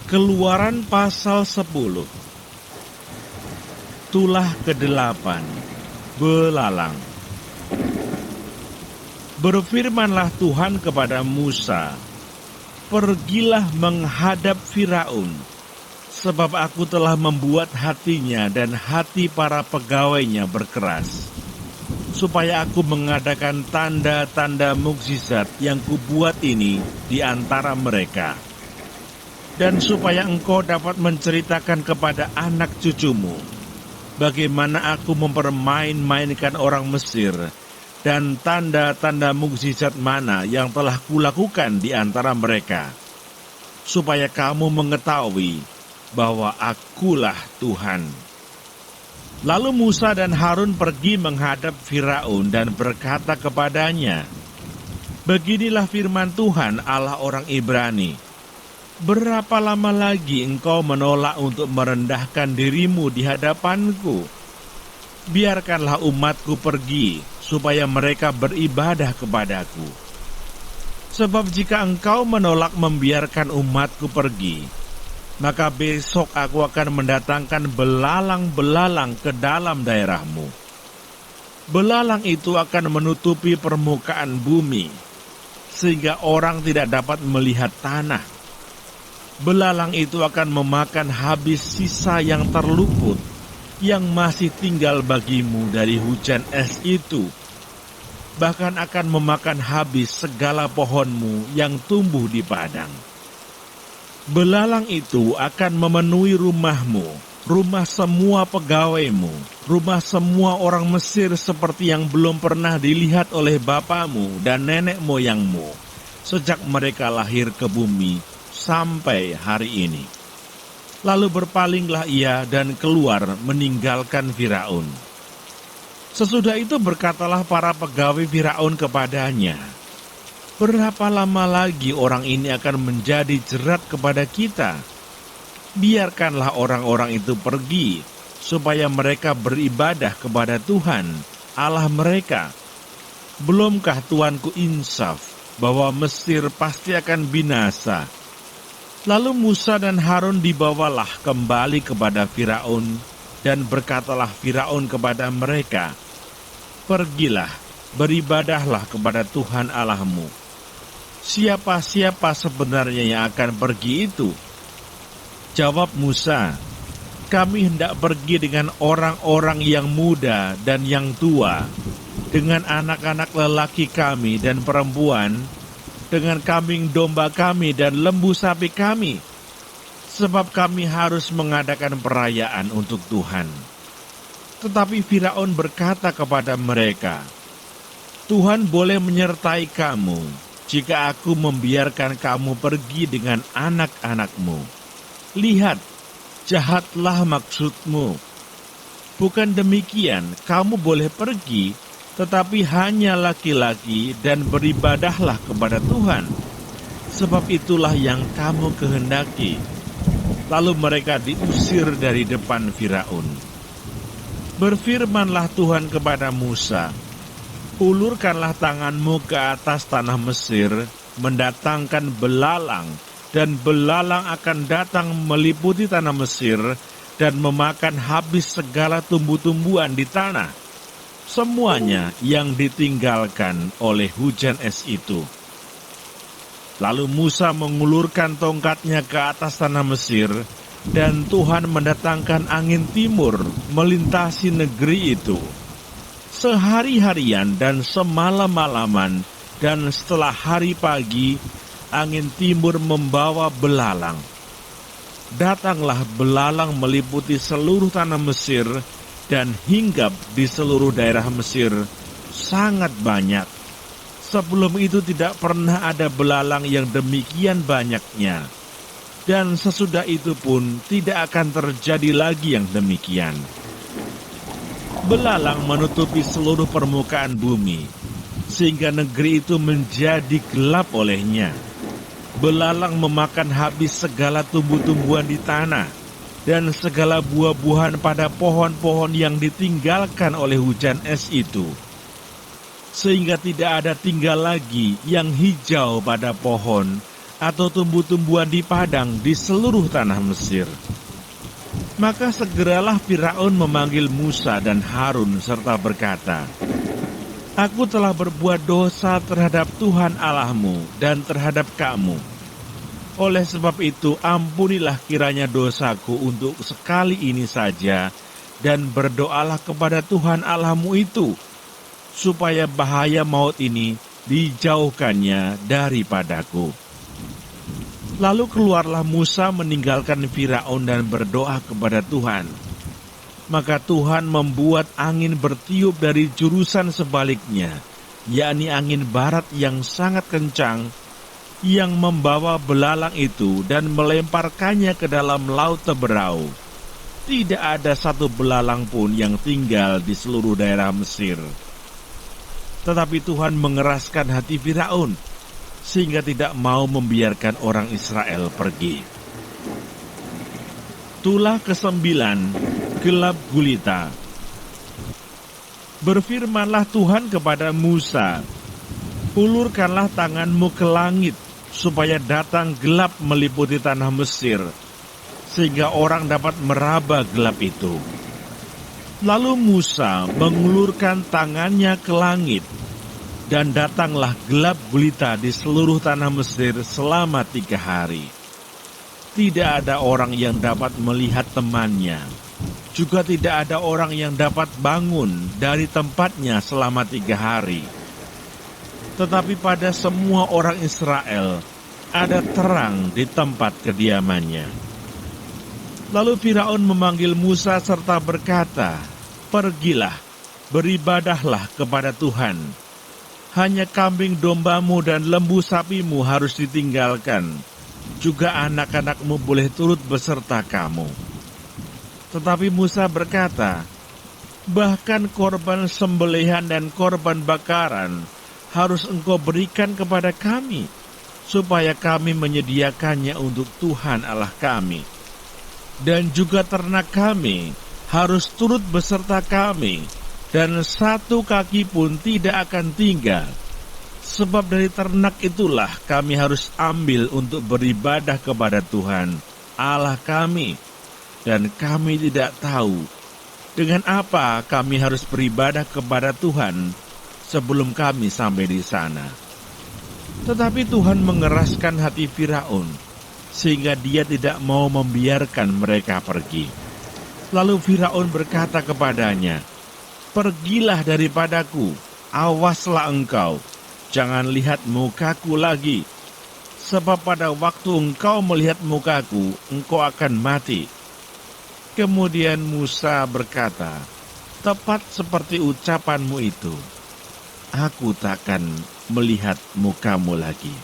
Keluaran pasal 10. Tulah ke-8. Belalang. Berfirmanlah Tuhan kepada Musa, "Pergilah menghadap Firaun, sebab aku telah membuat hatinya dan hati para pegawainya berkeras, supaya aku mengadakan tanda-tanda mukjizat yang kubuat ini di antara mereka. Dan supaya engkau dapat menceritakan kepada anak cucumu bagaimana aku mempermain-mainkan orang Mesir dan tanda-tanda mukjizat mana yang telah kulakukan di antara mereka, supaya kamu mengetahui bahwa akulah Tuhan." Lalu Musa dan Harun pergi menghadap Firaun dan berkata kepadanya, "Beginilah firman Tuhan Allah orang Ibrani, berapa lama lagi engkau menolak untuk merendahkan dirimu di hadapanku? Biarkanlah umatku pergi, supaya mereka beribadah kepadaku. Sebab jika engkau menolak membiarkan umatku pergi, maka besok aku akan mendatangkan belalang-belalang ke dalam daerahmu. Belalang itu akan menutupi permukaan bumi, sehingga orang tidak dapat melihat tanah. Belalang itu akan memakan habis sisa yang terluput, yang masih tinggal bagimu dari hujan es itu. Bahkan akan memakan habis segala pohonmu yang tumbuh di padang. Belalang itu akan memenuhi rumahmu, rumah semua pegawaimu, rumah semua orang Mesir seperti yang belum pernah dilihat oleh bapamu dan nenek moyangmu, sejak mereka lahir ke bumi sampai hari ini." Lalu berpalinglah ia dan keluar meninggalkan Firaun. Sesudah itu berkatalah para pegawai Firaun kepadanya, "Berapa lama lagi orang ini akan menjadi jerat kepada kita? Biarkanlah orang-orang itu pergi, supaya mereka beribadah kepada Tuhan, Allah mereka. Belumkah Tuanku insaf bahwa Mesir pasti akan binasa?" Lalu Musa dan Harun dibawalah kembali kepada Firaun, dan berkatalah Firaun kepada mereka, "Pergilah, beribadahlah kepada Tuhan Allahmu." "Siapa-siapa sebenarnya yang akan pergi itu?" Jawab Musa, "Kami hendak pergi dengan orang-orang yang muda dan yang tua, dengan anak-anak lelaki kami dan perempuan, dengan kambing domba kami dan lembu sapi kami, sebab kami harus mengadakan perayaan untuk Tuhan." Tetapi Firaun berkata kepada mereka, "Tuhan boleh menyertai kamu jika aku membiarkan kamu pergi dengan anak-anakmu. Lihat, jahatlah maksudmu. Bukan demikian, kamu boleh pergi, tetapi hanya laki-laki, dan beribadahlah kepada Tuhan, sebab itulah yang kamu kehendaki." Lalu mereka diusir dari depan Firaun. Berfirmanlah Tuhan kepada Musa, "Ulurkanlah tanganmu ke atas tanah Mesir, mendatangkan belalang, dan belalang akan datang meliputi tanah Mesir, dan memakan habis segala tumbuh-tumbuhan di tanah, semuanya yang ditinggalkan oleh hujan es itu." Lalu Musa mengulurkan tongkatnya ke atas tanah Mesir, dan Tuhan mendatangkan angin timur melintasi negeri itu. Sehari-harian dan semalam-malaman, dan setelah hari pagi, angin timur membawa belalang. Datanglah belalang meliputi seluruh tanah Mesir, dan hinggap di seluruh daerah Mesir sangat banyak. Sebelum itu tidak pernah ada belalang yang demikian banyaknya, dan sesudah itu pun tidak akan terjadi lagi yang demikian. Belalang menutupi seluruh permukaan bumi, sehingga negeri itu menjadi gelap olehnya. Belalang memakan habis segala tumbuh-tumbuhan di tanah, dan segala buah-buahan pada pohon-pohon yang ditinggalkan oleh hujan es itu, sehingga tidak ada tinggal lagi yang hijau pada pohon atau tumbuh-tumbuhan di padang di seluruh tanah Mesir. Maka segeralah Firaun memanggil Musa dan Harun serta berkata, "Aku telah berbuat dosa terhadap Tuhan Allahmu dan terhadap kamu. Oleh sebab itu ampunilah kiranya dosaku untuk sekali ini saja, dan berdoalah kepada Tuhan Allahmu itu, supaya bahaya maut ini dijauhkannya daripadaku." Lalu keluarlah Musa meninggalkan Firaun dan berdoa kepada Tuhan. Maka Tuhan membuat angin bertiup dari jurusan sebaliknya, yakni angin barat yang sangat kencang, yang membawa belalang itu dan melemparkannya ke dalam laut Teberau. Tidak ada satu belalang pun yang tinggal di seluruh daerah Mesir. Tetapi Tuhan mengeraskan hati Firaun, sehingga tidak mau membiarkan orang Israel pergi. Tulah ke-9, gelap gulita. Berfirmanlah Tuhan kepada Musa, "Ulurkanlah tanganmu ke langit, supaya datang gelap meliputi tanah Mesir, sehingga orang dapat meraba gelap itu." Lalu Musa mengulurkan tangannya ke langit, dan datanglah gelap gulita di seluruh tanah Mesir selama 3 hari. Tidak ada orang yang dapat melihat temannya, juga tidak ada orang yang dapat bangun dari tempatnya selama 3 hari. Tetapi pada semua orang Israel ada terang di tempat kediamannya. Lalu Firaun memanggil Musa serta berkata, "Pergilah, beribadahlah kepada Tuhan. Hanya kambing dombamu dan lembu sapimu harus ditinggalkan. Juga anak-anakmu boleh turut beserta kamu." Tetapi Musa berkata, "Bahkan korban sembelihan dan korban bakaran harus engkau berikan kepada kami, supaya kami menyediakannya untuk Tuhan Allah kami. Dan juga ternak kami harus turut beserta kami, dan satu kaki pun tidak akan tinggal. Sebab dari ternak itulah kami harus ambil untuk beribadah kepada Tuhan Allah kami. Dan kami tidak tahu dengan apa kami harus beribadah kepada Tuhan sebelum kami sampai di sana." Tetapi Tuhan mengeraskan hati Firaun, sehingga dia tidak mau membiarkan mereka pergi. Lalu Firaun berkata kepadanya, "Pergilah daripadaku, awaslah engkau, jangan lihat mukaku lagi, sebab pada waktu engkau melihat mukaku, engkau akan mati." Kemudian Musa berkata, "Tepat seperti ucapanmu itu, aku takkan melihat mukamu lagi."